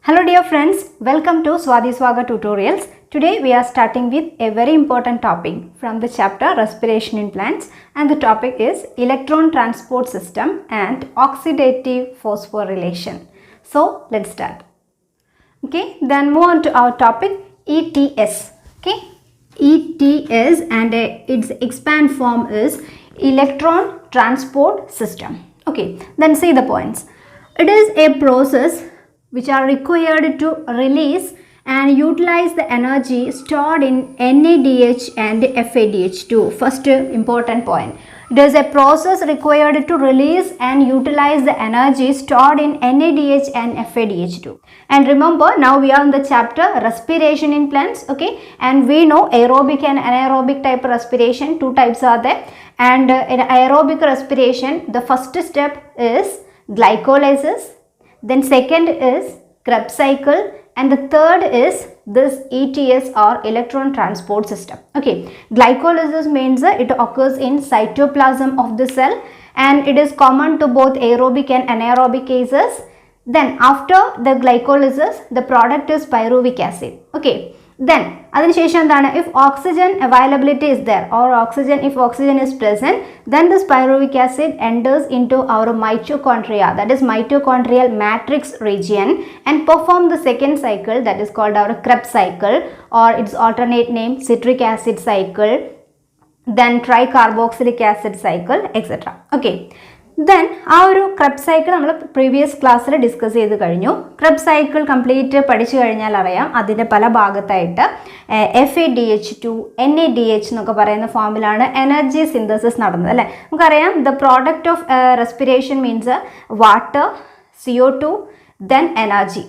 Hello dear friends, welcome to Swati Swaga Tutorials. Today we are starting with a very important topic from the chapter Respiration in Plants, and the topic is Electron Transport System and Oxidative Phosphorylation. So let's start. Okay, then move on to our topic ETS. Okay, ETS and its expand form is Electron Transport System. Okay, then see the points. It is a process which are required to release and utilize the energy stored in NADH and FADH2. First important point. It is a process required to release and utilize the energy stored in NADH and FADH2. And remember, now we are in the chapter Respiration in Plants, okay? And we know aerobic and anaerobic type of respiration, two types are there. And in aerobic respiration, the first step is glycolysis. Then second is Krebs cycle, and the third is this ETS or electron transport system. Okay, glycolysis means it occurs in cytoplasm of the cell and it is common to both aerobic and anaerobic cases. Then after the glycolysis, the product is pyruvic acid. Okay, then if oxygen availability is there or if oxygen is present, then this pyruvic acid enters into our mitochondria, that is mitochondrial matrix region, and perform the second cycle, that is called our Krebs cycle, or its alternate name citric acid cycle, then tricarboxylic acid cycle, etc. Okay. Then our Krebs cycle we previous class discuss ചെയ്തു കഴിഞ്ഞു. Krebs cycle complete പഠിച്ചു കഴിഞ്ഞാൽ അറിയാം അതിന്റെ പല ഭാഗത്തായിട്ട് FADH2 NADH എന്നൊക്കെ പറയുന്ന ഫോമിലാണ് എനർജി സിന്തസിസ് നടന്നത് അല്ലേ. നമുക്കറിയാം the product of respiration means water, CO2, then energy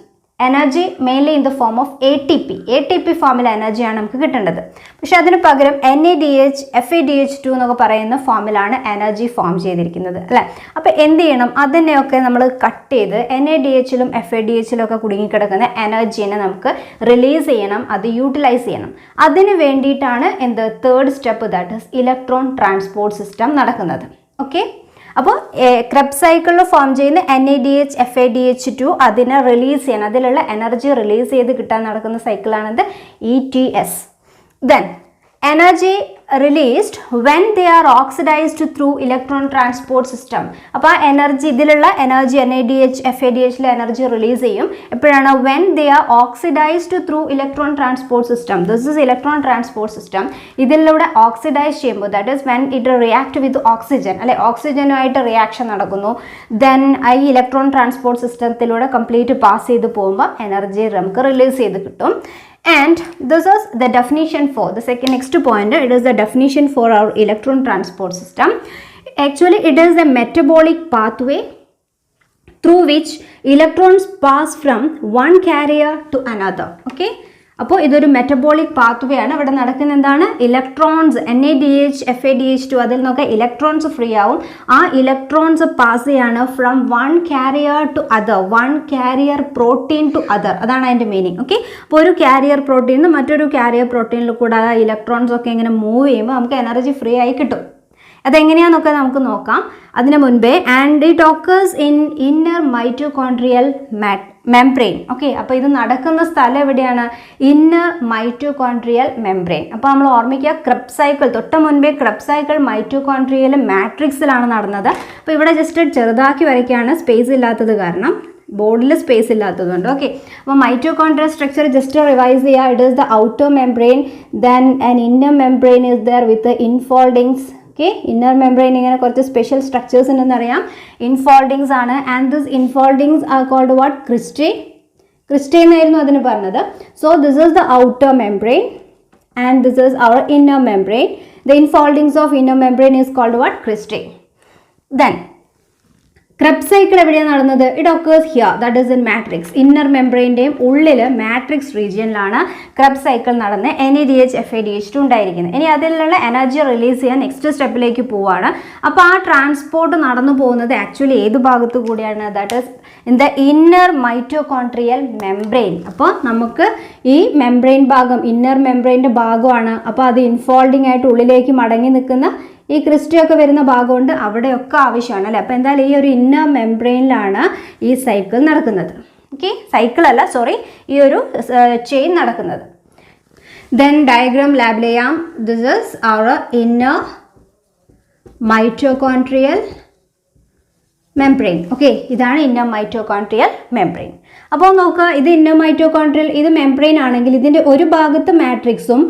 mainly in the form of ATP ഫോമിൽ എനർജിയാണ് നമുക്ക് കിട്ടേണ്ടത്. പക്ഷെ അതിന് പകരം NADH FADH2 എന്നൊക്കെ പറയുന്ന ഫോമിലാണ് എനർജി ഫോം ചെയ്തിരിക്കുന്നത് അല്ലേ. അപ്പോൾ എന്ത് ചെയ്യണം, അതിനെയൊക്കെ നമ്മൾ കട്ട് ചെയ്ത് NADHലും FADHലും ഒക്കെ കുടുങ്ങിക്കിടക്കുന്ന എനർജീനെ നമുക്ക് റിലീസ് ചെയ്യണം, അത് യൂട്ടിലൈസ് ചെയ്യണം. അതിന് വേണ്ടിയിട്ടാണ് എന്ത് third step, that is electron transport system നടക്കുന്നത്. ഓക്കെ, അപ്പോൾ Krebs സൈക്കിളിൽ ഫോം ചെയ്യുന്ന NADH FADH2 അതിനെ റിലീസ് ചെയ്യണം, അതിലുള്ള എനർജി റിലീസ് ചെയ്ത് കിട്ടാൻ നടക്കുന്ന സൈക്കിളാണിത് ETS. Then energy released when they are oxidized through electron transport system. അപ്പോൾ എനർജി ഇതിലുള്ള എനർജി NADH FADHലെ എനർജി റിലീസ് ചെയ്യും എപ്പോഴാണ്, when they are oxidized through electron transport system. This is electron transport system. ഇതിലൂടെ oxidise ചെയ്യുമ്പോൾ, that is when it react with oxygen അല്ലെ, ഓക്സിജനുമായിട്ട് reaction നടക്കുന്നു, then ഈ electron transport സിസ്റ്റത്തിലൂടെ complete pass ചെയ്ത് പോകുമ്പോൾ energy നമുക്ക് റിലീസ് ചെയ്ത് കിട്ടും. And this is the definition for the next point. It is the definition for our electron transport system. Actually it is a metabolic pathway through which electrons pass from one carrier to another. Okay, അപ്പോൾ ഇതൊരു metabolic pathway ആണ്. ഇവിടെ നടക്കുന്ന എന്താണ്, electrons NADH FADH2 അതിൽ നിന്നൊക്കെ electrons free ആവും. ആ ഇലക്ട്രോൺസ് പാസ് ചെയ്യാണ് from one carrier to other, one carrier protein to other, അതാണ് അതിൻ്റെ മീനിങ്. ഓക്കെ, അപ്പോൾ ഒരു കാരിയർ പ്രോട്ടീൻ മറ്റൊരു കാരിയർ പ്രോട്ടീനിൽ കൂടെ ആ ഇലക്ട്രോൺസ് ഒക്കെ ഇങ്ങനെ മൂവ് ചെയ്യുമ്പോൾ നമുക്ക് എനർജി ഫ്രീ ആയി കിട്ടും. അതെങ്ങനെയാണെന്നൊക്കെ നമുക്ക് നോക്കാം. അതിന് മുൻപേ and it occurs in inner mitochondrial membrane. Okay, അപ്പോൾ ഇത് നടക്കുന്ന സ്ഥലം എവിടെയാണ്, ഇന്നർ മൈറ്റോകോൺട്രിയൽ മെംബ്രെയിൻ. അപ്പോൾ നമ്മൾ ഓർമ്മിക്കുക, Krebs സൈക്കിൾ തൊട്ട് മുൻപേ Krebs സൈക്കിൾ മൈറ്റോകോൺട്രിയൽ മാട്രിക്സിലാണ് നടന്നത്. അപ്പോൾ ഇവിടെ ജസ്റ്റ് ചെറുതാക്കി വരയ്ക്കുകയാണ്, സ്പേസ് ഇല്ലാത്തത് കാരണം, ബോർഡിൽ സ്പേസ് ഇല്ലാത്തതുകൊണ്ട്. ഓക്കെ, അപ്പോൾ മൈറ്റോകോൺട്രിയൽ സ്ട്രക്ചർ ജസ്റ്റ് റിവൈസ് ചെയ്യുക. It is the outer membrane, then an inner membrane is there with infoldings. Okay, inner membrane ഇങ്ങനെ കുറച്ച് സ്പെഷ്യൽ സ്ട്രക്ചേഴ്സ് ഉണ്ടെന്ന് അറിയാം, ഇൻഫോൾഡിങ്സ് ആണ്. And this infoldings are called what, cristae എന്നായിരുന്നു അതിന് പറഞ്ഞത്. So this is the outer membrane and this is our inner membrane. The infoldings of inner membrane is called what, cristae. Then Krebs cycle എവിടെയാണ് നടന്നത്, it occurs here, that is in matrix. Inner മെംബ്രെയിൻ്റെയും ഉള്ളിൽ matrix റീജിയനിലാണ് Krebs cycle നടന്ന് NADH FADH2 ഉണ്ടായിരിക്കുന്നത്. ഇനി അതിലുള്ള energy release ചെയ്യാൻ നെക്സ്റ്റ് സ്റ്റെപ്പിലേക്ക് പോവുകയാണ്. അപ്പോൾ ആ ട്രാൻസ്പോർട്ട് നടന്നു പോകുന്നത് ആക്ച്വലി ഏത് ഭാഗത്തു കൂടിയാണ്, that is in the inner mitochondrial membrane. അപ്പോൾ നമുക്ക് ഈ മെംബ്രെയിൻ ഭാഗം ഇന്നർ മെംബ്രെയിൻ്റെ ഭാഗമാണ്. അപ്പോൾ അത് ഇൻഫോൾഡിംഗ് ആയിട്ട് ഉള്ളിലേക്ക് മടങ്ങി നിൽക്കുന്ന ഈ ക്രിസ്റ്റയൊക്കെ വരുന്ന ഭാഗമുണ്ട്, അവിടെയൊക്കെ ആവശ്യമാണ് അല്ലേ. അപ്പോൾ എന്തായാലും ഈ ഒരു ഇന്നർ മെംബ്രെയിനിലാണ് ഈ സൈക്കിൾ നടക്കുന്നത്. ഓക്കെ, സൈക്കിൾ അല്ല, സോറി, ഈ ഒരു ചെയിൻ നടക്കുന്നത്. ദെൻ ഡയഗ്രാം ലാബിൽ ചെയ്യാം. This is our inner mitochondrial membrane. Okay, ഇതാണ് ഇന്നർ മൈറ്റോകോൺട്രിയൽ മെംബ്രെയിൻ. അപ്പോൾ നോക്കുക, ഇത് ഇന്നർ മൈറ്റോകോൺട്രിയൽ, ഇത് മെംബ്രെയിൻ ആണെങ്കിൽ ഇതിൻ്റെ ഒരു ഭാഗത്ത് മാട്രിക്സും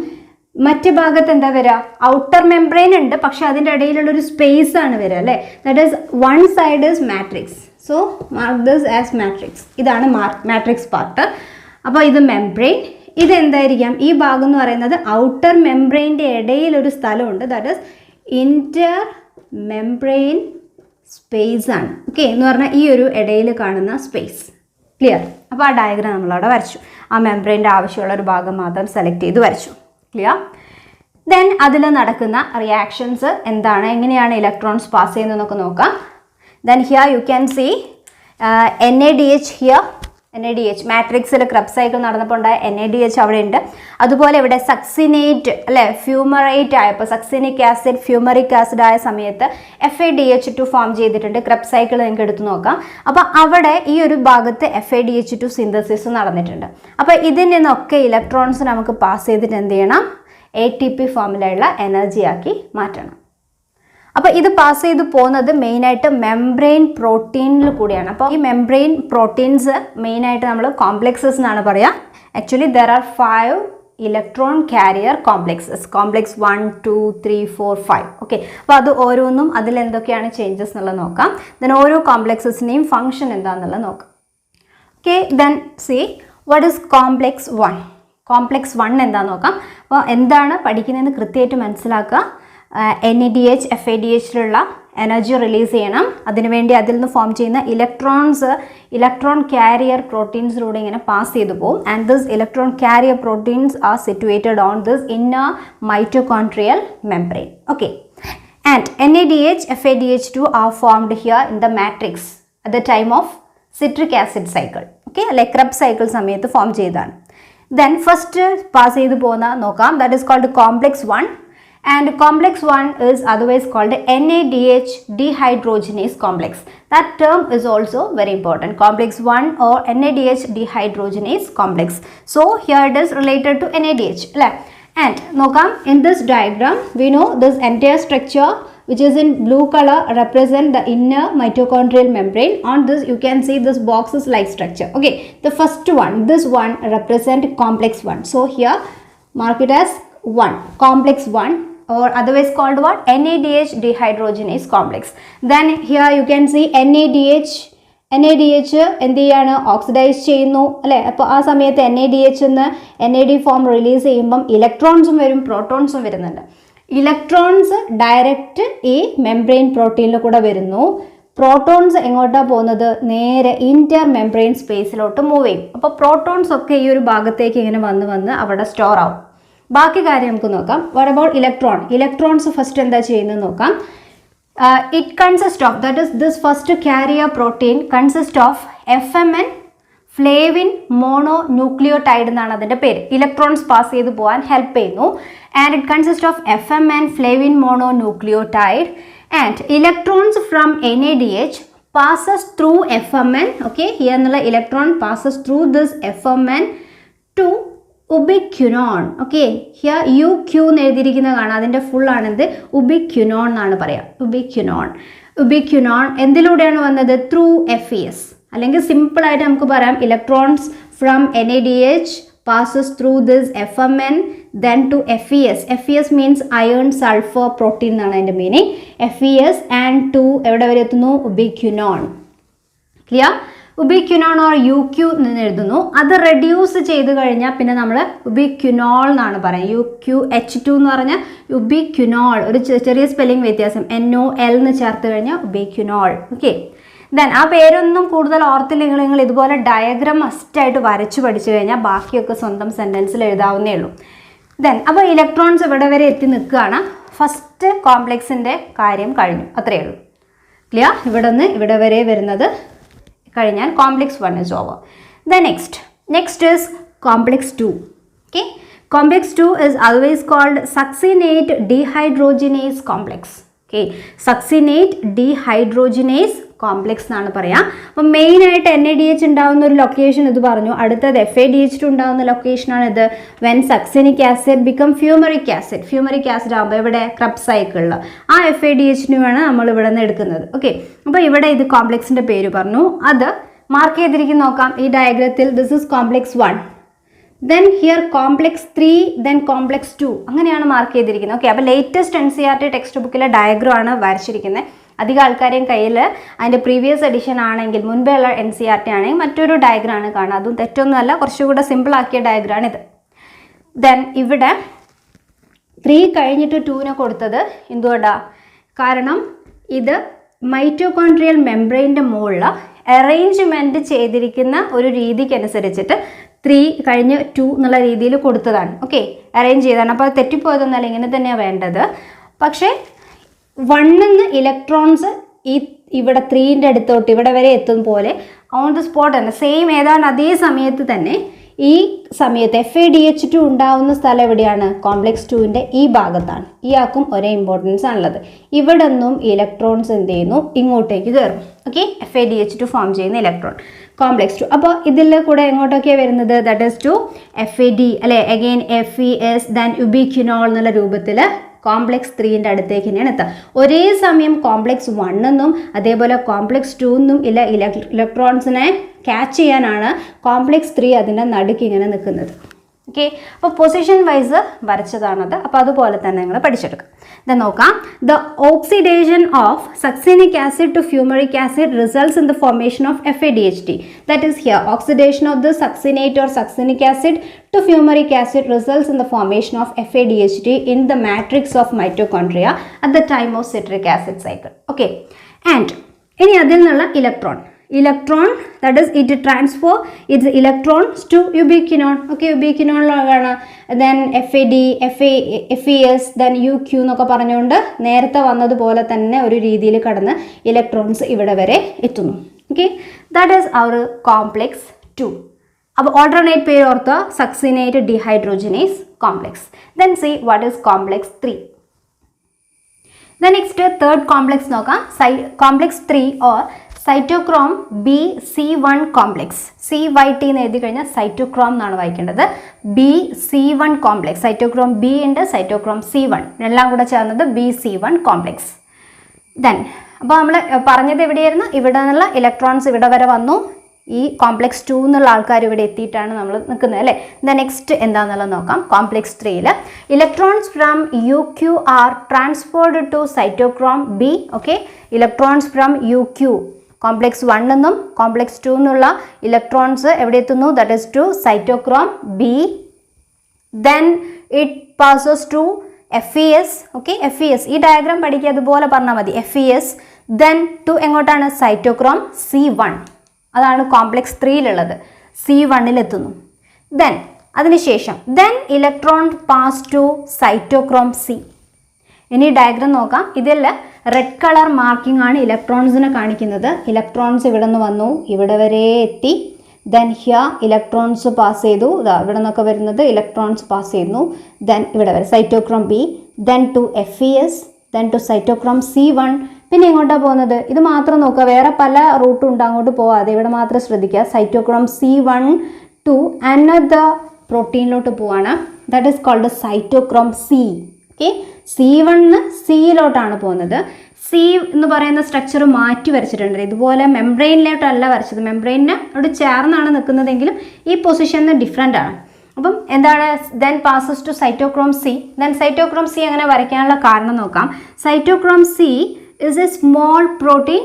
മറ്റു ഭാഗത്ത് എന്താ വരിക, ഔട്ടർ മെംബ്രെയിൻ ഉണ്ട്, പക്ഷെ അതിൻ്റെ ഇടയിലുള്ള ഒരു സ്പേസ് ആണ് വരിക അല്ലേ. That is one side is matrix. So mark this as matrix. ഇതാണ് മാട്രിക്സ് പാർട്ട്. അപ്പോൾ ഇത് മെംബ്രെയിൻ. ഇതെന്തായിരിക്കാം, ഈ ഭാഗം എന്ന് പറയുന്നത് ഔട്ടർ മെംബ്രെയിൻ്റെ ഇടയിലൊരു സ്ഥലമുണ്ട്, that is inter membrane space ആണ്. ഓക്കെ, എന്ന് പറഞ്ഞാൽ ഈ ഒരു ഇടയിൽ കാണുന്ന സ്പേസ്. ക്ലിയർ? അപ്പോൾ ആ ഡയഗ്രാം നമ്മളവിടെ വരച്ചു. ആ മെംബ്രെയിൻ്റെ ആവശ്യമുള്ള ഒരു ഭാഗം മാത്രം സെലക്ട് ചെയ്ത് വരച്ചു. ക്ലിയർ? ദെൻ അതിൽ നടക്കുന്ന റിയാക്ഷൻസ് എന്താണ്, എങ്ങനെയാണ് ഇലക്ട്രോൺസ് പാസ് ചെയ്യുന്നതെന്നൊക്കെ നോക്കാം. Then here you can see NADH here. NADH മാട്രിക്സിൽ ക്രബ് സൈക്കിൾ നടന്നപ്പോൾ ഉണ്ടായ NADH അവിടെ ഉണ്ട്. അതുപോലെ ഇവിടെ സക്സിനേറ്റ് അല്ലേ, ഫ്യൂമറേറ്റ് ആയപ്പോൾ സക്സിനിക് ആസിഡ് ഫ്യൂമറിക് ആസിഡ് ആയ സമയത്ത് FADH2 ഫോം ചെയ്തിട്ടുണ്ട്. ക്രബ് സൈക്കിൾ നിങ്ങൾക്ക് എടുത്തു നോക്കാം. അപ്പോൾ അവിടെ ഈ ഒരു ഭാഗത്ത് FADH2 സിന്തസിസ് നടന്നിട്ടുണ്ട്. അപ്പോൾ ഇതിൽ നിന്നൊക്കെ ഇലക്ട്രോൺസ് നമുക്ക് പാസ് ചെയ്തിട്ട് എന്ത് ചെയ്യണം, ATP ഫോമിലുള്ള എനർജി ആക്കി മാറ്റണം. അപ്പോൾ ഇത് പാസ് ചെയ്ത് പോകുന്നത് മെയിനായിട്ട് മെംബ്രെയിൻ പ്രോട്ടീനിൽ കൂടിയാണ്. അപ്പോൾ ഈ മെംബ്രെയിൻ പ്രോട്ടീൻസ് മെയിനായിട്ട് നമ്മൾ കോംപ്ലക്സസ് എന്നാണ് പറയുക. Actually there are 5 electron carrier complexes. Complex 1, 2, 3, 4, 5. Okay, അപ്പോൾ അത് ഓരോന്നും അതിൽ എന്തൊക്കെയാണ് ചേഞ്ചസ് എന്നുള്ളത് നോക്കാം. ദെൻ ഓരോ കോംപ്ലക്സസിൻ്റെയും ഫംഗ്ഷൻ എന്താണെന്നുള്ളത് നോക്കാം. Okay, then see what is complex 1. Complex 1 എന്താണെന്ന് നോക്കാം. അപ്പോൾ എന്താണ് പഠിക്കുന്നതെന്ന് കൃത്യമായിട്ട് മനസ്സിലാക്കുക. NADH FADHലുള്ള എനർജി റിലീസ് ചെയ്യണം. അതിനുവേണ്ടി അതിൽ നിന്ന് ഫോം ചെയ്യുന്ന ഇലക്ട്രോൺ കാരിയർ പ്രോട്ടീൻസിലൂടെ ഇങ്ങനെ പാസ് ചെയ്തു പോകും. And this electron carrier proteins are situated on this inner mitochondrial membrane. Okay, and NADH FADH2 are formed here in the matrix at the time of citric acid cycle. Okay, അല്ലെ Krebs cycle സമയത്ത് form ചെയ്തതാണ്. Then first pass ചെയ്ത് പോകുന്ന നോക്കാം. That is called complex 1. And complex 1 is otherwise called NADH dehydrogenase complex. That term is also very important. Complex 1 or NADH dehydrogenase complex. So here it is related to NADH. And nokam, in this diagram we know this entire structure which is in blue color represent the inner mitochondrial membrane. On this you can see this box is like structure. Okay, the first one, this one represent complex 1. So here mark it as 1, complex 1, or otherwise called what, NADH dehydrogenase complex. Then here you can see NADH എന്ത് ചെയ്യാണ്, oxidise ചെയ്യുന്നു അല്ലേ. അപ്പോൾ ആ സമയത്ത് NADH എന്ന് NAD form release ചെയ്യുമ്പം ഇലക്ട്രോൺസും വരും, പ്രോട്ടോൺസും വരുന്നുണ്ട്. ഇലക്ട്രോൺസ് ഡയറക്റ്റ് ഈ മെംബ്രെയിൻ പ്രോട്ടീനിൽ കൂടെ വരുന്നു. പ്രോട്ടോൺസ് എങ്ങോട്ടാണ് പോകുന്നത്, നേരെ ഇന്റർ മെംബ്രെയിൻ സ്പേസിലോട്ട് മൂവ് ചെയ്യും. അപ്പോൾ പ്രോട്ടോൺസ് ഒക്കെ ഈ ഒരു ഭാഗത്തേക്ക് ഇങ്ങനെ വന്ന് അവിടെ സ്റ്റോർ ആവും. ബാക്കി കാര്യം നമുക്ക് നോക്കാം. What about electron? Electrons first എന്താ ചെയ്യുന്നത് നോക്കാം. It consist of, that is this first carrier protein consist of FMN flavin mono nucleotide എന്നാണ് അതിൻ്റെ പേര്. ഇലക്ട്രോൺസ് പാസ് ചെയ്ത് പോകാൻ ഹെൽപ്പ് ചെയ്യുന്നു. And it consist of FMN flavin mono nucleotide and electrons from NADH passes through FMN. Okay, here എന്നുള്ള electron passes through this FMN to ubiquinone. Okay, here UQ എന്ന് എഴുതിയിരിക്കുന്നത് കാണാം, അതിൻ്റെ ഫുൾ ആണെന്ത്, ഉബിക്യുനോൺ എന്നാണ് പറയാം. ഉബിക്യുനോൺ എന്തിലൂടെയാണ് വന്നത്, ത്രൂ FES. അല്ലെങ്കിൽ സിമ്പിളായിട്ട് നമുക്ക് പറയാം, electrons from NADH passes through this FMN then to FES. FES means iron sulfur protein എന്നാണ് അതിൻ്റെ മീനിങ്. FES and to എവിടെ വരെ എത്തുന്നു, ഉബിക്യുനോൺ. ക്ലിയർ? ഉബിക്യുനോൺ ഓർ UQ എന്ന് എഴുതുന്നു. അത് റെഡ്യൂസ് ചെയ്ത് കഴിഞ്ഞാൽ പിന്നെ നമ്മൾ ഉബിക്യുനോൾ എന്നാണ് പറയുക. UQH2 എന്ന് പറഞ്ഞാൽ ഉബിക്യുനോൾ, ഒരു ചെറിയ സ്പെല്ലിംഗ് വ്യത്യാസം, NOL എന്ന് ചേർത്ത് കഴിഞ്ഞാൽ ഉബിക്യുനോൾ. ഓക്കെ, ദെൻ ആ പേരൊന്നും കൂടുതൽ ഓർത്തില്ലെങ്കിൽ നിങ്ങൾ ഇതുപോലെ ഡയഗ്രാം മസ്റ്റായിട്ട് വരച്ച് പഠിച്ചു കഴിഞ്ഞാൽ ബാക്കിയൊക്കെ സ്വന്തം സെൻറ്റൻസിൽ എഴുതാവുന്നേ ഉള്ളൂ. ദെൻ അപ്പോൾ ഇലക്ട്രോൺസ് ഇവിടെ വരെ എത്തി നിൽക്കുകയാണ്. ഫസ്റ്റ് കോംപ്ലക്സിൻ്റെ കാര്യം കഴിഞ്ഞു, അത്രയേ ഉള്ളൂ. ക്ലിയർ? ഇവിടെ നിന്ന് ഇവിടെ വരെ വരുന്നത് കഴിഞ്ഞാൽ complex 1 is over. The next is complex 2. Okay, complex 2 is always called succinate dehydrogenase complex. Okay, succinate dehydrogenase complex എന്നാണ് പറയാം. അപ്പം മെയിനായിട്ട് NADH ഉണ്ടാകുന്ന ഒരു ലൊക്കേഷൻ ഇത് പറഞ്ഞു. അടുത്തത് FADH2 ഉണ്ടാകുന്ന ലൊക്കേഷനാണ് ഇത്. When succinic acid become fumaric acid. Fumaric acid ആകുമ്പോൾ ഇവിടെ ക്രബ് സൈക്കിളിൽ ആ FADH2 നമ്മൾ ഇവിടെ നിന്ന് എടുക്കുന്നത്. ഓക്കെ, അപ്പോൾ ഇവിടെ ഇത് കോംപ്ലക്സിൻ്റെ പേര് പറഞ്ഞു. അത് മാർക്ക് ചെയ്തിരിക്കുന്ന നോക്കാം ഈ ഡയഗ്രത്തിൽ. This is complex 1, then here complex 3, then complex 2 അങ്ങനെയാണ് മാർക്ക് ചെയ്തിരിക്കുന്നത്. ഓക്കെ, അപ്പോൾ ലേറ്റസ്റ്റ് NCERT ടെക്സ്റ്റ് ബുക്കിലെ ഡയഗ്രം ആണ് വരച്ചിരിക്കുന്നത്. അധികം ആൾക്കാരെയും കയ്യിൽ അതിൻ്റെ പ്രീവിയസ് എഡിഷൻ ആണെങ്കിൽ, മുൻപേ ഉള്ള NCERT ആണെങ്കിൽ മറ്റൊരു ഡയഗ്രാണ് കാണുക. അതും തെറ്റൊന്നുമല്ല, കുറച്ചുകൂടെ സിമ്പിൾ ആക്കിയ ഡയഗ്രാണ് ഇത്. ദെൻ ഇവിടെ 3 കഴിഞ്ഞിട്ട് 2 കൊടുത്തത് എന്തുകൊണ്ടാണ്? കാരണം ഇത് മൈറ്റോകോൺട്രിയൽ മെംബ്രെയിൻ്റെ മുകളിൽ അറേഞ്ച്മെൻറ്റ് ചെയ്തിരിക്കുന്ന ഒരു രീതിക്കനുസരിച്ചിട്ട് 3 കഴിഞ്ഞ് 2 എന്നുള്ള രീതിയിൽ കൊടുത്തതാണ്. ഓക്കെ, അറേഞ്ച് ചെയ്തതാണ്. അപ്പോൾ അത് തെറ്റിപ്പോയതൊന്നല്ല, ഇങ്ങനെ തന്നെയാണ് വേണ്ടത്. പക്ഷേ 1 ഇലക്ട്രോൺസ് ഇവിടെ 3ൻ്റെ അടുത്തോട്ട് ഇവിടെ വരെ എത്തും പോലെ ഓൺ ദ സ്പോട്ട് തന്നെ സെയിം ഏതാണ് അതേ സമയത്ത് തന്നെ ഈ സമയത്ത് FADH2 ഉണ്ടാവുന്ന സ്ഥലം എവിടെയാണ്? കോംപ്ലക്സ് 2ൻ്റെ ഈ ഭാഗത്താണ്. ഈ ആക്കും ഒരേ ഇമ്പോർട്ടൻസ് ആണുള്ളത്. ഇവിടെ നിന്നും ഇലക്ട്രോൺസ് എന്ത് ചെയ്യുന്നു? ഇങ്ങോട്ടേക്ക് കയറും. ഓക്കെ, FADH2 ഫോം ചെയ്യുന്ന ഇലക്ട്രോൺ കോംപ്ലക്സ് 2. അപ്പോൾ ഇതിൽ കൂടെ എങ്ങോട്ടൊക്കെയാണ് വരുന്നത്? ദാറ്റ് ഈസ് ടു FAD അല്ലെ, അഗെയിൻ FES, ദെൻ യുബിക്വിനോൾ എന്നുള്ള രൂപത്തിൽ കോംപ്ലക്സ് 3ൻ്റെ അടുത്തേക്ക് തന്നെയാണ് എത്തുക. ഒരേ സമയം കോംപ്ലക്സ് 1 എന്നും അതേപോലെ കോംപ്ലക്സ് 2 എന്നും ഇലക്ട്രോൺസിനെ ക്യാച്ച് ചെയ്യാനാണ് കോംപ്ലക്സ് 3 അതിൻ്റെ നടുക്ക് ഇങ്ങനെ നിൽക്കുന്നത്. ഓക്കെ, അപ്പോൾ പൊസിഷൻ വൈസ് വരച്ചതാണത്. അപ്പോൾ അതുപോലെ തന്നെ നിങ്ങൾ പഠിച്ചെടുക്കാം. ദെൻ നോക്കാം. The oxidation of succinic acid to fumaric acid results in the formation of FADH3. That is here oxidation of the succinate or succinic acid to fumaric acid results in the formation of FADH3 in the matrix of mitochondria at the time of citric acid cycle. Okay, and ഇനി അതിൽ നിന്നുള്ള electron that is it transfer its electrons to ubiquinone. Okay, ubiquinone then FAD, FES, then UQ എന്നൊക്കെ പറഞ്ഞുകൊണ്ട് നേരത്തെ വന്നതുപോലെ തന്നെ ഒരു രീതിയിൽ കടന്ന് ഇലക്ട്രോൺസ് ഇവിടെ വരെ എത്തുന്നു. Okay, that is our complex 2. അപ്പോൾ ഓൾട്ടർനേറ്റ് പേര് ഓർത്ത് succinate dehydrogenase complex. Then see what is complex 3. Then next third complex നോക്കാം. Complex 3 or cytochrome BC1 complex. CYT എന്ന് എഴുതി കഴിഞ്ഞാൽ സൈറ്റോക്രോം എന്നാണ് വായിക്കേണ്ടത്. BC1 complex. സൈറ്റോക്രോം B ഉണ്ട്, സൈറ്റോക്രോം C1 എല്ലാം കൂടെ ചേർന്നത് BC1 കോംപ്ലക്സ്. ദെൻ അപ്പോൾ നമ്മൾ പറഞ്ഞത് എവിടെയായിരുന്നു? ഇവിടെ നിന്നുള്ള ഇലക്ട്രോൺസ് ഇവിടെ വരെ വന്നു. ഈ കോംപ്ലക്സ് 2 എന്നുള്ള ആൾക്കാർ ഇവിടെ എത്തിയിട്ടാണ് നമ്മൾ നിൽക്കുന്നത് അല്ലേ. ദ നെക്സ്റ്റ് എന്താണെന്നുള്ളത് നോക്കാം. കോംപ്ലക്സ് 3ൽ electrons from UQ are transferred to cytochrome B. Okay, electrons from UQ complex 1 എന്നും കോംപ്ലക്സ് 2 എന്നുള്ള ഇലക്ട്രോൺസ് എവിടെ എത്തുന്നു? That is to cytochrome B. Then it passes to FES. Okay, FES ഈ ഡയഗ്രാം പഠിക്കുക, അതുപോലെ പറഞ്ഞാൽ മതി. FES ദെൻ ടു എങ്ങോട്ടാണ്? Cytochrome C1. അതാണ് കോംപ്ലക്സ് 3ലുള്ളത്. C1 എത്തുന്നു. ദെൻ അതിനുശേഷം electron pass to cytochrome C. ഇനി ഡയഗ്രാം നോക്കാം. ഇതിൽ റെഡ് കളർ മാർക്കിംഗ് ആണ് ഇലക്ട്രോൺസിനെ കാണിക്കുന്നത്. ഇലക്ട്രോൺസ് ഇവിടെ നിന്ന് വന്നു, ഇവിടെ വരെ എത്തി. ദെൻ ഹിയർ ഇലക്ട്രോൺസ് പാസ് ചെയ്തു. ഇവിടെ നിന്നൊക്കെ വരുന്നത് ഇലക്ട്രോൺസ് പാസ് ചെയ്യുന്നു. ദെൻ ഇവിടെ വരെ cytochrome B, then to FES, then to cytochrome C1. പിന്നെ എങ്ങോട്ടാണ് പോകുന്നത്? ഇത് മാത്രം നോക്കുക, വേറെ പല റൂട്ടും ഉണ്ട്, അങ്ങോട്ട് പോകാതെ ഇവിടെ മാത്രം ശ്രദ്ധിക്കുക. സൈറ്റോക്രോം C1 ടു അനദർ പ്രോട്ടീനിലോട്ട് പോവാണ്. That is called cytochrome C. Okay, C1 Cയിലോട്ടാണ് പോകുന്നത്. C എന്ന് പറയുന്ന സ്ട്രക്ചർ മാറ്റി വരച്ചിട്ടുണ്ട്. ഇതുപോലെ മെംബ്രെയിനിലോട്ടല്ല വരച്ചത്, മെംബ്രെയിനോട് ചേർന്നാണ് നിൽക്കുന്നതെങ്കിലും ഈ പൊസിഷൻ ഡിഫറെൻ്റ് ആണ്. അപ്പം എന്താണ്? Then passes to cytochrome C. Then cytochrome C അങ്ങനെ വരയ്ക്കാനുള്ള കാരണം നോക്കാം. Cytochrome C is a small protein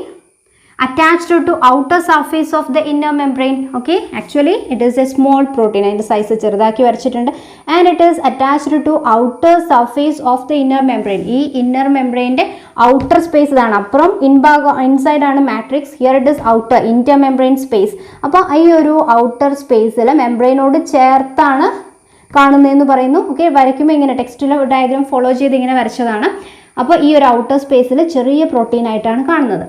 attached to outer surface of the inner membrane. Okay, actually it is a small protein. അതിൻ്റെ size ചെറുതാക്കി വരച്ചിട്ടുണ്ട്. And it is attached to outer surface of the inner membrane. ഈ ഇന്നർ മെംബ്രെയിൻ്റെ outer space ഇതാണ്. അപ്പുറം inside ആണ് matrix. Here it is outer inter membrane space. അപ്പോൾ ഈ ഒരു ഔട്ടർ സ്പേസിൽ മെംബ്രെയിനോട് ചേർത്താണ് കാണുന്നതെന്ന് പറയുന്നു. ഓക്കെ, വരയ്ക്കുമ്പോൾ ഇങ്ങനെ ടെക്സ്റ്റിൽ ഡയഗ്രാം ഫോളോ ചെയ്ത് ഇങ്ങനെ വരച്ചതാണ്. അപ്പോൾ ഈ ഒരു ഔട്ടർ സ്പേസിൽ ചെറിയ പ്രോട്ടീൻ ആയിട്ടാണ് കാണുന്നത്.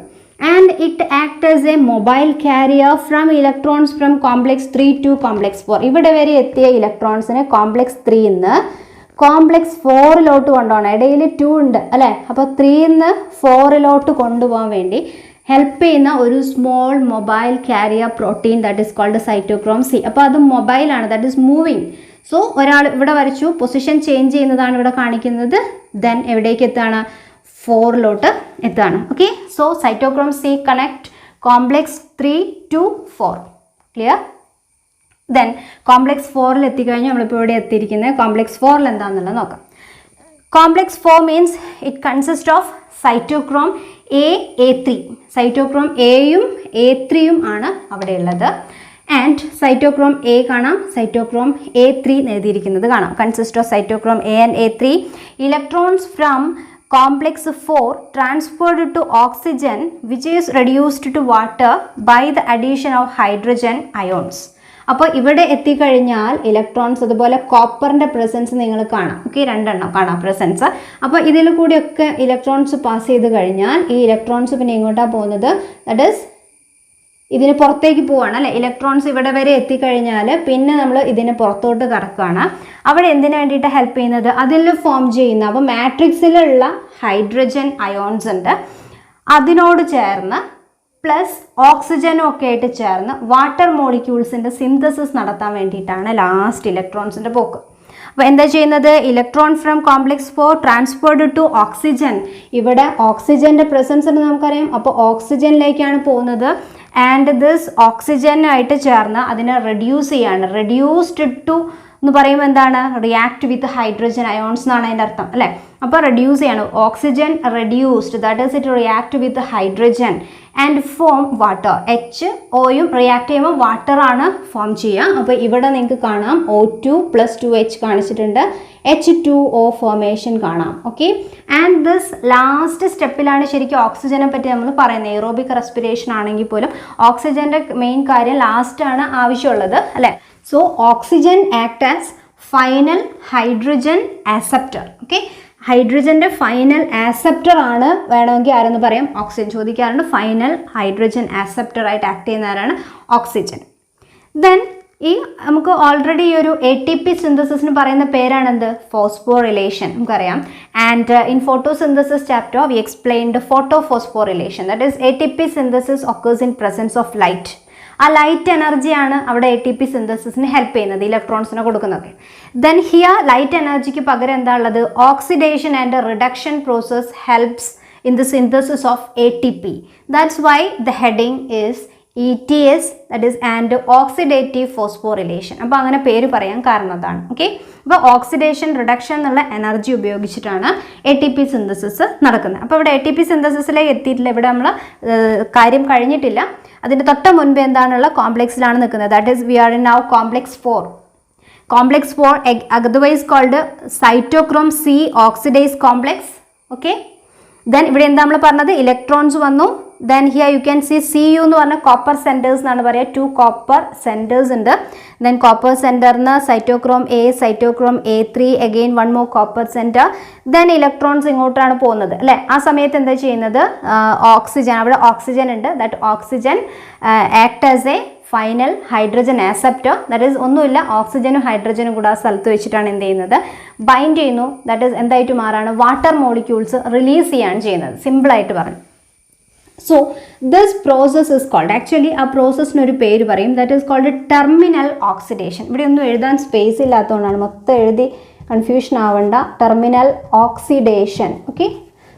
And it act as a mobile carrier from electrons from complex 3 to complex 4. ഇവിടെ വരെ എത്തിയ ഇലക്ട്രോൺസിനെ കോംപ്ലക്സ് 3 കോംപ്ലക്സ് 4 കൊണ്ടുപോകണം. ഇടയിൽ 2 ഉണ്ട് അല്ലേ. അപ്പോൾ 3 4 കൊണ്ടുപോകാൻ വേണ്ടി ഹെൽപ്പ് ചെയ്യുന്ന ഒരു small mobile carrier protein that is called cytochrome C. അപ്പോൾ അത് മൊബൈലാണ്, ദാറ്റ് ഈസ് മൂവിങ്. സോ ഒരാൾ ഇവിടെ വരച്ചു, പൊസിഷൻ ചേഞ്ച് ചെയ്യുന്നതാണ് ഇവിടെ കാണിക്കുന്നത്. ദെൻ എവിടേക്ക് എത്താണ്? 4 എത്താണ്. Okay, so cytochrome C connect complex 3 to 4. Clear? Then complex 4 എത്തിക്കഴിഞ്ഞാൽ നമ്മളിപ്പോൾ ഇവിടെ എത്തിയിരിക്കുന്നത് കോംപ്ലെക്സ് 4 എന്താണെന്നുള്ളത് നോക്കാം. Complex 4 means it consist of cytochrome A3. Cytochrome എയും A3യും ആണ് അവിടെ ഉള്ളത്. ആൻഡ് സൈറ്റോക്രോം എ കാണാം, സൈറ്റോക്രോം A3 എഴുതിയിരിക്കുന്നത് കാണാം. Consist of cytochrome A and A3. Electrons from complex 4 transferred to oxygen which is reduced to water by the addition of hydrogen ions. അപ്പോൾ ഇവിടെ എത്തിക്കഴിഞ്ഞാൽ ഇലക്ട്രോൺസ് അതുപോലെ കോപ്പറിൻ്റെ പ്രസൻസ് നിങ്ങൾ കാണാം. ഓക്കെ, 2 എണ്ണം കാണാം പ്രസൻസ്. അപ്പോൾ ഇതിൽ കൂടിയൊക്കെ ഇലക്ട്രോൺസ് പാസ് ചെയ്ത് കഴിഞ്ഞാൽ ഈ ഇലക്ട്രോൺസ് പിന്നെ എങ്ങോട്ടാണ് പോകുന്നത്? ദാറ്റ് ഈസ് ഇതിന് പുറത്തേക്ക് പോവുകയാണ് അല്ലേ. ഇലക്ട്രോൺസ് ഇവിടെ വരെ എത്തിക്കഴിഞ്ഞാൽ പിന്നെ നമ്മൾ ഇതിന് പുറത്തോട്ട് കറക്കുകയാണ്. അവിടെ എന്തിനു വേണ്ടിയിട്ട് ഹെൽപ്പ് ചെയ്യുന്നത്? അതിൽ ഫോം ചെയ്യുന്ന, അപ്പോൾ മാട്രിക്സിലുള്ള ഹൈഡ്രജൻ അയോൺസ് ഉണ്ട്, അതിനോട് ചേർന്ന് പ്ലസ് ഓക്സിജനും ഒക്കെ ആയിട്ട് ചേർന്ന് വാട്ടർ മോളിക്യൂൾസിൻ്റെ സിന്തസിസ് നടത്താൻ വേണ്ടിയിട്ടാണ് ലാസ്റ്റ് ഇലക്ട്രോൺസിൻ്റെ പോക്ക്. അപ്പോൾ എന്താ ചെയ്യുന്നത്? Electron from complex 4 transferred to oxygen. ഇവിടെ ഓക്സിജൻ്റെ പ്രസൻസ് ഉണ്ട് നമുക്കറിയാം. അപ്പോൾ ഓക്സിജനിലേക്കാണ് പോകുന്നത്. ആൻഡ് ദിസ് ഓക്സിജനായിട്ട് ചേർന്ന് അതിനെ റെഡ്യൂസ് ചെയ്യാണ്. റെഡ്യൂസ്ഡ് ടു എന്ന് പറയുമ്പോൾ എന്താണ്? റിയാക്ട് വിത്ത് ഹൈഡ്രജൻ അയോൺസ് എന്നാണ് അതിൻ്റെ അർത്ഥം അല്ലേ. അപ്പോൾ റെഡ്യൂസ് ചെയ്യാണ്. Oxygen reduced, that is it react with hydrogen and form water. HOയും റിയാക്ട് ചെയ്യുമ്പോൾ വാട്ടറാണ് ഫോം ചെയ്യുക. അപ്പോൾ ഇവിടെ നിങ്ങൾക്ക് കാണാം O2 + 2H കാണിച്ചിട്ടുണ്ട്, H2O ഫോർമേഷൻ കാണാം. ഓക്കെ, ആൻഡ് ദിസ് ലാസ്റ്റ് സ്റ്റെപ്പിലാണ് ശരിക്കും ഓക്സിജനെ പറ്റി നമ്മൾ പറയുന്നത്. എയറോബിക് റെസ്പിറേഷൻ ആണെങ്കിൽ പോലും ഓക്സിജൻ്റെ മെയിൻ കാര്യം ലാസ്റ്റാണ് ആവശ്യമുള്ളത് അല്ലേ. So oxygen act as final hydrogen acceptor. Okay, ഹൈഡ്രജൻ്റെ ഫൈനൽ ആക്സെപ്റ്റർ ആണ് വേണമെങ്കിൽ ആരെന്ന് പറയാം, ഓക്സിജൻ. ചോദിക്കാറുണ്ട് ഫൈനൽ ഹൈഡ്രജൻ ആക്സെപ്റ്റർ ആയിട്ട് ആക്ട് ചെയ്യുന്ന ആരാണ്? ഓക്സിജൻ. ദെൻ ഈ നമുക്ക് ഓൾറെഡി ഈ ഒരു ATP സിന്തസിസിന് പറയുന്ന പേരാണെന്ത്? ഫോസ്ഫോറിലേഷൻ നമുക്കറിയാം. And in photosynthesis chapter we explained photophosphorylation. That is ATP synthesis occurs in presence of light. ആ ലൈറ്റ് എനർജിയാണ് അവിടെ ATP സിന്തസിസിന് ഹെൽപ്പ് ചെയ്യുന്നത്, ഇലക്ട്രോൺസിനെ കൊടുക്കുന്നതൊക്കെ. ദെൻ ഹിയർ ലൈറ്റ് എനർജിക്ക് പകരം എന്താ ഉള്ളത്? Oxidation and reduction process helps in the synthesis of ATP. That's why the heading is ETS, that is and oxidative phosphorylation. അപ്പോൾ അങ്ങനെ പേര് പറയാൻ കാരണം അതാണ്. ഓക്കെ, അപ്പോൾ ഓക്സിഡേഷൻ റിഡക്ഷൻ എന്നുള്ള എനർജി ഉപയോഗിച്ചിട്ടാണ് ATP സിന്തസിസ് നടക്കുന്നത്. അപ്പോൾ ഇവിടെ ATP സിന്തസിസിലേക്ക് എത്തിയിട്ടില്ല, ഇവിടെ നമ്മൾ കാര്യം കഴിഞ്ഞിട്ടില്ല. അതിൻ്റെ തൊട്ട് മുൻപ് എന്താണുള്ള കോംപ്ലെക്സിലാണ് നിൽക്കുന്നത്. That is we are in now complex 4. Complex 4 otherwise called cytochrome C oxidase complex. Okay, then ഇവിടെ എന്താ നമ്മൾ പറഞ്ഞത്? ഇലക്ട്രോൺസ് വന്നു. Then here you can see CU എന്ന് പറഞ്ഞാൽ കോപ്പർ സെൻറ്റേഴ്സ് എന്നാണ് പറയുക. 2 കോപ്പർ സെൻറ്റേഴ്സ് ഉണ്ട്. ദെൻ കോപ്പർ സെൻറ്ററിന് cytochrome A, cytochrome A3, again 1 more copper centre. Then electrons ഇങ്ങോട്ടാണ് പോകുന്നത് അല്ലേ. ആ സമയത്ത് എന്താ ചെയ്യുന്നത്? ഓക്സിജൻ, അവിടെ ഓക്സിജൻ ഉണ്ട്. That oxygen act as A final hydrogen acceptor. That is ഒന്നുമില്ല, ഓക്സിജനും ഹൈഡ്രജനും കൂടെ ആ സ്ഥലത്ത് വെച്ചിട്ടാണ് എന്ത് ചെയ്യുന്നത്? ബൈൻഡ് ചെയ്യുന്നു. ദാറ്റ് ഈസ് എന്തായിട്ട് മാറാണ്? വാട്ടർ മോളിക്യൂൾസ് റിലീസ് ചെയ്യാണ് ചെയ്യുന്നത്, സിമ്പിളായിട്ട് പറഞ്ഞു. So this process is called, actually ആ പ്രോസസ്സിനൊരു പേര് പറയും, that is called terminal oxidation. ഇവിടെ ഒന്നും എഴുതാൻ സ്പേസ് ഇല്ലാത്തതുകൊണ്ടാണ്, മൊത്തം എഴുതി കൺഫ്യൂഷൻ ആവണ്ട. Terminal oxidation. Okay,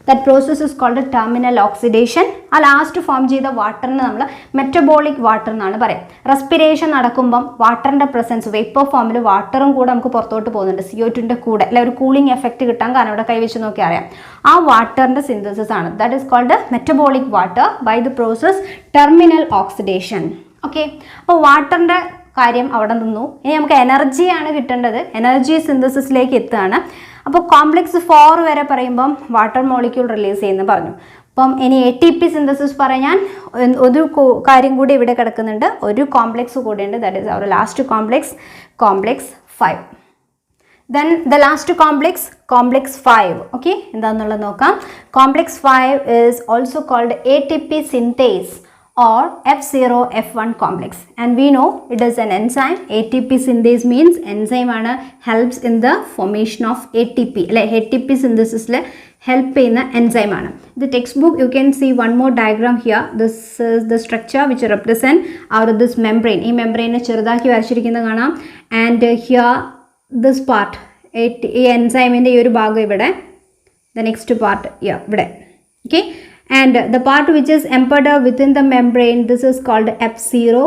that process is called terminal oxidation. ആ ലാസ്റ്റ് ഫോം ചെയ്ത വാട്ടറിന് നമ്മൾ മെറ്റബോളിക് വാട്ടർ എന്നാണ് പറയാം. റെസ്പിറേഷൻ നടക്കുമ്പം വാട്ടറിൻ്റെ പ്രസൻസ്, വേപ്പർ ഫോമിൽ വാട്ടറും കൂടെ നമുക്ക് പുറത്തോട്ട് പോകുന്നുണ്ട്, CO2ൻ്റെ കൂടെ അല്ലെ, ഒരു കൂളിംഗ് എഫക്റ്റ് കിട്ടാൻ കാരണം ഇവിടെ കൈവച്ച് നോക്കി അറിയാം. ആ വാട്ടറിൻ്റെ സിന്തസിസ് ആണ്, that is called metabolic water by the process terminal oxidation. Okay, അപ്പോൾ വാട്ടറിൻ്റെ കാര്യം അവിടെ നിന്നു. ഇനി നമുക്ക് എനർജിയാണ് കിട്ടേണ്ടത്. എനർജി സിന്തസിസിലേക്ക് എത്തുകയാണ്. അപ്പോൾ കോംപ്ലെക്സ് 4 വരെ പറയുമ്പം വാട്ടർ മോളിക്യൂൾ റിലീസ് ചെയ്യുന്നു പറഞ്ഞു. അപ്പം ഇനി ATP സിന്തസിസ് പറയാൻ ഒരു കാര്യം കൂടി ഇവിടെ കിടക്കുന്നുണ്ട്, ഒരു കോംപ്ലെക്സ് കൂടിയുണ്ട്. That is our last complex, complex 5. Then the last complex, complex 5. Okay, എന്താണെന്നുള്ളത് നോക്കാം. Complex 5 is also called ATP synthase or F0F1 complex, and we know it is an enzyme. ATP synthase means enzyme helps in the formation of ATP. ATP synthesis help in the enzyme. The textbook you can see one more diagram here. This is the structure which represent out of this membrane. This membrane ചെറുതാക്കി വരച്ചിരിക്കുന്നത് കാണാം. And here this part ഈ enzyme-ന്റെ ഈ ഒരു ഭാഗം ഇവിടെ, the next part ഇവിടെ. Okay, and the part which is embedded within the membrane, this is called F0,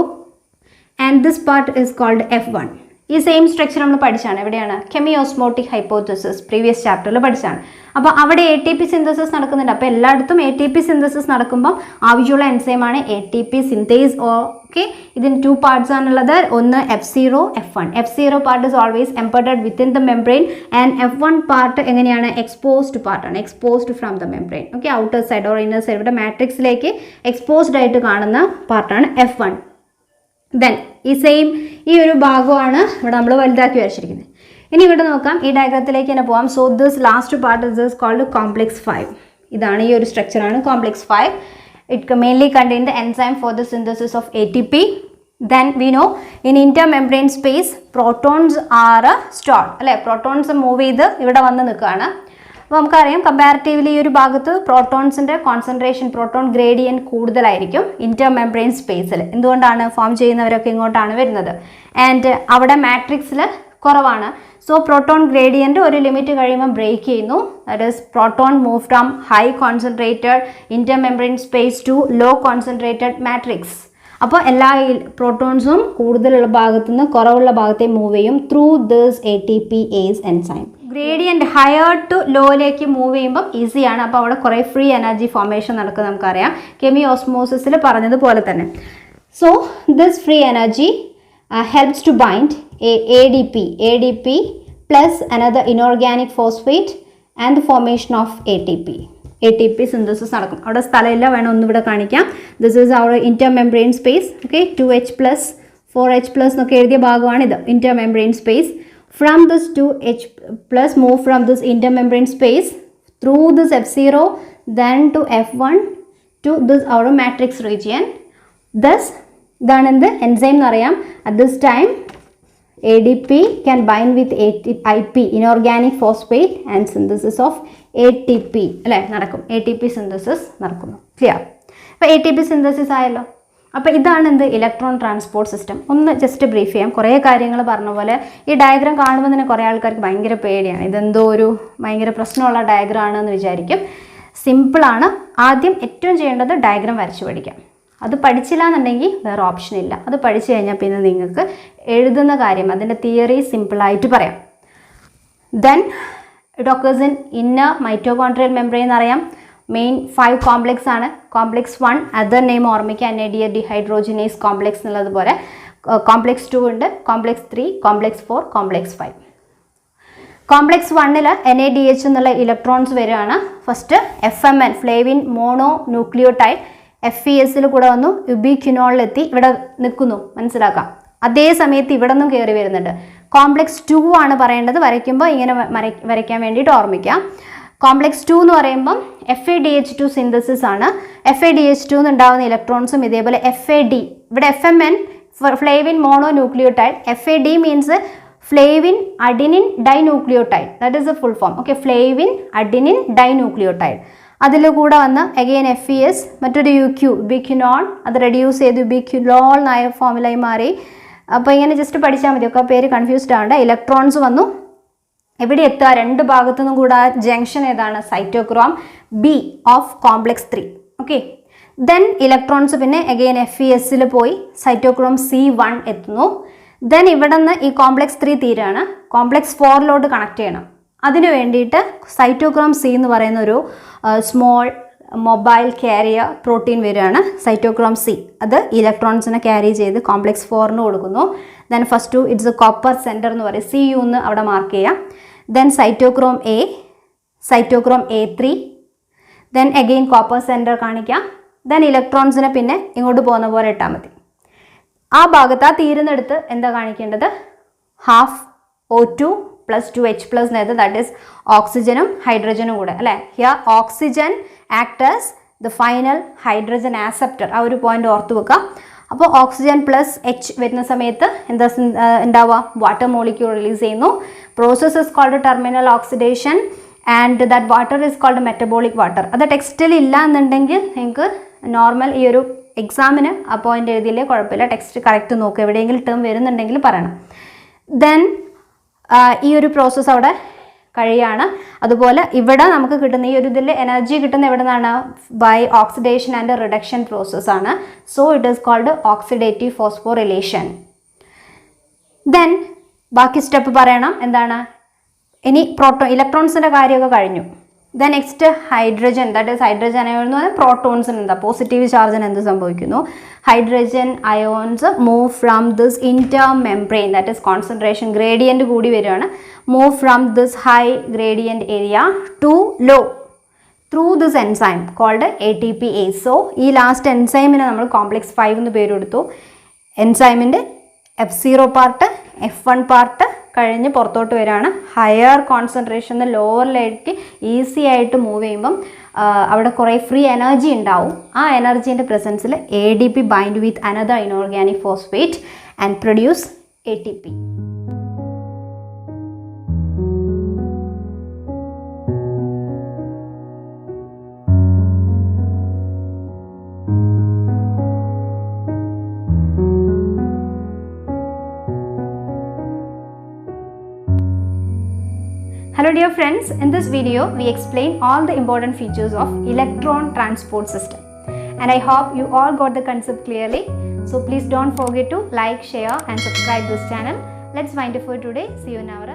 and this part is called F1. ഈ same structure നമ്മൾ പഠിച്ചാണ്. എവിടെയാണ്? കെമിയോസ്മോട്ടിക് ഹൈപ്പോത്തസിസ് പ്രീവിയസ് ചാപ്റ്ററിൽ പഠിച്ചാണ്. അപ്പോൾ അവിടെ എ ടി പി സിന്തസിസ് നടക്കുന്നുണ്ട്. അപ്പോൾ എല്ലായിടത്തും എ ടി പി സിന്തസിസ് നടക്കുമ്പോൾ ആവശ്യമുള്ള എൻസൈമാണ് A T P synthase. Okay, ഇതിന് 2 പാർട്സ് ആണുള്ളത്. ഒന്ന് F0, F1. F0 part is always embedded within the membrane, and F1 part എങ്ങനെയാണ്? എക്സ്പോസ്ഡ് പാർട്ടാണ്, exposed from the membrane. Okay, outer side or inner side, ഇവിടെ മാട്രിക്സിലേക്ക് എക്സ്പോസ്ഡ് ആയിട്ട് കാണുന്ന പാർട്ടാണ് F1. ദെൻ ഈ ഒരു ഭാഗമാണ് ഇവിടെ നമ്മൾ വലുതാക്കി വരച്ചിരിക്കുന്നത്. ഇനി ഇവിടെ നോക്കാം, ഈ ഡയഗ്രത്തിലേക്ക് തന്നെ പോകാം. So this last part is called complex 5. ഇതാണ് ഈ ഒരു സ്ട്രക്ചറാണ് complex 5. It mainly contain the enzyme for the synthesis of ATP. Then we know in intermembrane space protons are stored. അല്ലേ, പ്രോട്ടോൺസ് മൂവ് ചെയ്ത് ഇവിടെ വന്ന് നിൽക്കുകയാണ്. അപ്പോൾ നമുക്കറിയാം കമ്പാരിറ്റീവ്ലി ഈ ഒരു ഭാഗത്ത് പ്രോട്ടോൺസിൻ്റെ കോൺസെൻട്രേഷൻ, പ്രോട്ടോൺ ഗ്രേഡിയൻറ്റ് കൂടുതലായിരിക്കും ഇൻ്റർമെംബ്രെയിൻ സ്പേസിൽ. എന്തുകൊണ്ടാണ്? ഫോം ചെയ്യുന്നവരൊക്കെ ഇങ്ങോട്ടാണ് വരുന്നത്, ആൻഡ് അവിടെ മാട്രിക്സിൽ കുറവാണ്. സോ പ്രോട്ടോൺ ഗ്രേഡിയൻറ്റ് ഒരു ലിമിറ്റ് കഴിയുമ്പോൾ ബ്രേക്ക് ചെയ്യുന്നു. That is proton move from high concentrated intermembrane space to low concentrated matrix. അപ്പോൾ എല്ലാ പ്രോട്ടോൺസും കൂടുതലുള്ള ഭാഗത്തു നിന്ന് കുറവുള്ള ഭാഗത്തെ മൂവ് ചെയ്യും through this ATPase enzyme. Gradient higher to ലോയിലേക്ക് മൂവ് ചെയ്യുമ്പോൾ ഈസിയാണ്. അപ്പോൾ അവിടെ കുറേ ഫ്രീ എനർജി ഫോർമേഷൻ നടക്കും, നമുക്കറിയാം കെമിയോസ്മോസിസിൽ പറഞ്ഞതുപോലെ തന്നെ. So this free energy helps to bind ADP plus another inorganic phosphate and the formation of ATP synthesis നടക്കും. അവിടെ സ്ഥലമില്ല, വേണം ഒന്നിവിടെ കാണിക്കാം. This is our intermembrane space. Okay, 2H plus 4H plus എന്നൊക്കെ എഴുതിയ ഭാഗമാണിത്, intermembrane space. From this 2H plus move from this intermembrane space through this F0 then to F1 to this our matrix region. Thus ഇതാണ് എന്ത് enzyme എന്ന് അറിയാം. At this time ADP can bind with IP, inorganic phosphate, and synthesis of ATP അല്ലേ നടക്കും. ATP synthesis നടക്കുന്നു. Clear? അപ്പോൾ ATP synthesis ആയല്ലോ. അപ്പോൾ ഇതാണ് എന്ത് ഇലക്ട്രോൺ ട്രാൻസ്പോർട്ട് സിസ്റ്റം. ഒന്ന് ജസ്റ്റ് ബ്രീഫ് ചെയ്യാം. കുറേ കാര്യങ്ങൾ പറഞ്ഞ പോലെ ഈ ഡയഗ്രാം കാണുമ്പോൾ തന്നെ കുറേ ആൾക്കാർക്ക് ഭയങ്കര പേടിയാണ്, ഇതെന്തോ ഒരു ഭയങ്കര പ്രശ്നമുള്ള ഡയഗ്രാം ആണെന്ന് വിചാരിക്കും. സിമ്പിളാണ്. ആദ്യം ഏറ്റവും ചെയ്യേണ്ടത് ഡയഗ്രാം വരച്ച് പഠിക്കാം. അത് പഠിച്ചില്ല എന്നുണ്ടെങ്കിൽ വേറെ ഓപ്ഷൻ ഇല്ല. അത് പഠിച്ചു കഴിഞ്ഞാൽ പിന്നെ നിങ്ങൾക്ക് എഴുതുന്ന കാര്യം അതിൻ്റെ തിയറി സിമ്പിളായിട്ട് പറയാം. Then it occurs in inner mitochondrial membrane എന്നറിയാം. മെയിൻ 5 കോംപ്ലെക്സ് ആണ്. കോംപ്ലെക്സ് 1 അതർ നെയിം ഓർമ്മിക്കുക, NADH ഡീഹൈഡ്രോജിനേസ് കോംപ്ലെക്സ് എന്നുള്ളതുപോലെ. കോംപ്ലെക്സ് 2 ഉണ്ട്, കോംപ്ലെക്സ് 3, കോംപ്ലെക്സ് 4, കോംപ്ലെക്സ് 5. കോംപ്ലെക്സ് 1ൽ NADH എന്നുള്ള ഇലക്ട്രോൺസ് വരികയാണ്. First FMN flavin mono nucleotide FESൽ കൂടെ വന്നു, യുബിക്വിനോളിലെത്തി ഇവിടെ നിൽക്കുന്നു, മനസ്സിലാക്കാം. അതേ സമയത്ത് ഇവിടെ നിന്നും കയറി വരുന്നുണ്ട്. കോംപ്ലെക്സ് 2 ആണ് പറയേണ്ടത്, വരയ്ക്കുമ്പോൾ ഇങ്ങനെ വരയ്ക്കാൻ വേണ്ടിയിട്ട് ഓർമ്മിക്കാം. കോംപ്ലെക്സ് 2 എന്ന് പറയുമ്പം FADH2 സിന്തസിസ് ആണ്. FADH2 ഉണ്ടാകുന്ന ഇലക്ട്രോൺസും ഇതേപോലെ FAD, ഇവിടെ FMN flavin mono nucleotide, FAD means flavin adenine dinucleotide, that is A full form. Okay, flavin adenine dinucleotide. അതിൽ കൂടെ വന്ന് അഗെയിൻ FES, മറ്റൊരു UQ യുബിക്വിനോൾ, അത് റെഡ്യൂസ് ചെയ്ത് യുബിക്വിനോൾ എന്നായ ഫോമിലായി മാറി. അപ്പോൾ ഇങ്ങനെ ജസ്റ്റ് പഠിച്ചാൽ മതി, ഒക്കെ പേര് കൺഫ്യൂസ്ഡ് ആവണ്ട. ഇലക്ട്രോൺസ് വന്നു ഇവിടെ എത്തുക, രണ്ട് ഭാഗത്തുനിന്നും കൂടെ ജംഗ്ഷൻ ഏതാണ്? Cytochrome B of complex 3. Okay, then electrons പിന്നെ അഗെയിൻ FESൽ പോയി സൈറ്റോക്രോം C1 എത്തുന്നു. ദെൻ ഇവിടെ നിന്ന് ഈ കോംപ്ലെക്സ് 3 തീരാണ്, കോംപ്ലെക്സ് 4ലോട്ട് കണക്ട് ചെയ്യണം. അതിനു വേണ്ടിയിട്ട് സൈറ്റോക്രോം C എന്ന് പറയുന്ന ഒരു സ്മോൾ മൊബൈൽ കാരിയർ പ്രോട്ടീൻ വരികയാണ്, സൈറ്റോക്രോം C. അത് ഇലക്ട്രോൺസിനെ ക്യാരി ചെയ്ത് കോംപ്ലെക്സ് 4ന് കൊടുക്കുന്നു. Then first it's A copper centre എന്ന് പറയും, CU എന്ന് അവിടെ മാർക്ക് ചെയ്യാം. Then cytochrome A, cytochrome A3, then again copper centre കാണിക്കാം. ദെൻ ഇലക്ട്രോൺസിനെ പിന്നെ ഇങ്ങോട്ട് പോകുന്ന പോലെ ഇട്ടാൽ മതി. ആ ഭാഗത്ത് ആ തീരുന്നെടുത്ത് എന്താ കാണിക്കേണ്ടത്? Half O2 plus 2H plus നേരത്തെ, ദാറ്റ് ഈസ് ഓക്സിജനും ഹൈഡ്രജനും കൂടെ അല്ലേ. Here oxygen act as the final hydrogen acceptor, ആ ഒരു പോയിന്റ് ഓർത്ത് വെക്കുക. അപ്പോൾ ഓക്സിജൻ പ്ലസ് എച്ച് വരുന്ന സമയത്ത് എന്താ ഉണ്ടാവുക, വാട്ടർ മോളിക്യൂൾ റിലീസ് ചെയ്യുന്നു. Process is called terminal oxidation and that water is called metabolic water. അത് ടെക്സ്റ്റിൽ ഇല്ല എന്നുണ്ടെങ്കിൽ നിങ്ങൾക്ക് നോർമൽ ഈ ഒരു എക്സാമിന് ആ പോയിന്റ് എഴുതിയില്ലേ കുഴപ്പമില്ല, ടെക്സ്റ്റ് കറക്റ്റ് നോക്കുക, എവിടെയെങ്കിലും ടേം വരുന്നുണ്ടെങ്കിൽ പറയണം. ദെൻ ഈ ഒരു പ്രോസസ്സ് അവിടെ കഴിയാണ്. അതുപോലെ ഇവിടെ നമുക്ക് കിട്ടുന്ന ഈ ഒരു ഇതിൽ എനർജി കിട്ടുന്ന എവിടെ നിന്നാണ്, by oxidation and reduction process ആണ്. So it is called oxidative phosphorylation. Then ബാക്കി സ്റ്റെപ്പ് പറയണം എന്താണ്, ഇനി ഇലക്ട്രോൺസിൻ്റെ കാര്യമൊക്കെ കഴിഞ്ഞു. Then next hydrogen, that is hydrogen ion എന്ന് പറഞ്ഞാൽ പ്രോട്ടോൺസിന് എന്താ പോസിറ്റീവ് ചാർജിന് എന്ത് സംഭവിക്കുന്നു, hydrogen ions move from this intermembrane, that is concentration gradient കൂടി വരികയാണ്, move from this high gradient area to low through this enzyme called ATPase. So ഈ ലാസ്റ്റ് എൻസൈമിന് നമ്മൾ കോംപ്ലക്സ് 5 എന്ന് പേര് കൊടുത്തു. എൻസൈമിൻ്റെ F0 പാർട്ട് F1 പാർട്ട് കഴിഞ്ഞ് പുറത്തോട്ട് വരികയാണ്. ഹയർ കോൺസെൻട്രേഷൻ ലോവറിലേക്ക് ഈസി ആയിട്ട് മൂവ് ചെയ്യുമ്പം അവിടെ കുറേ ഫ്രീ എനർജി ഉണ്ടാവും. ആ എനർജീൻ്റെ പ്രസൻസിൽ ADP bind with another inorganic phosphate and produce ATP. Hello dear friends, in this video we explain all the important features of electron transport system, and I hope you all got the concept clearly. So please don't forget to like, share and subscribe this channel. Let's wind up for today. See you in our